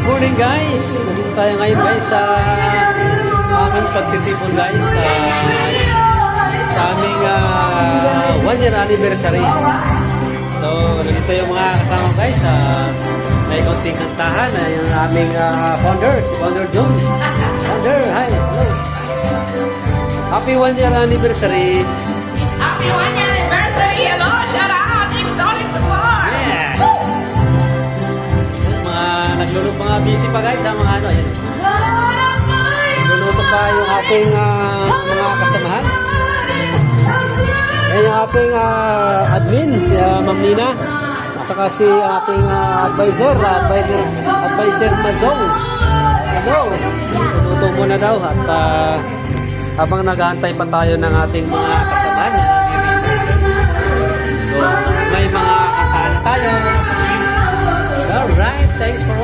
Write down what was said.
Morning guys! Nandito tayo ngayon guys sa aming pagtitipon guys sa aming 1 year anniversary. So nandito yung mga kasama guys, may konting kantahan yung aming founder, si Founder John. Founder, hi! Hello! Happy 1 year anniversary! Happy 1 year anniversary! Hello! Shout out! Team Solid Support! Yeah! Mga busy pa guys, mga ano, yan. Luluto pa yung ating mga kasamahan. Yan yung ating admin, si Ma'am Nina. At saka si ating advisor Mazong. Hello! Luluto muna daw at habang nag-aantay pa tayo ng ating mga kasamahan. So, may mga kantahan tayo. Alright, thanks for watching.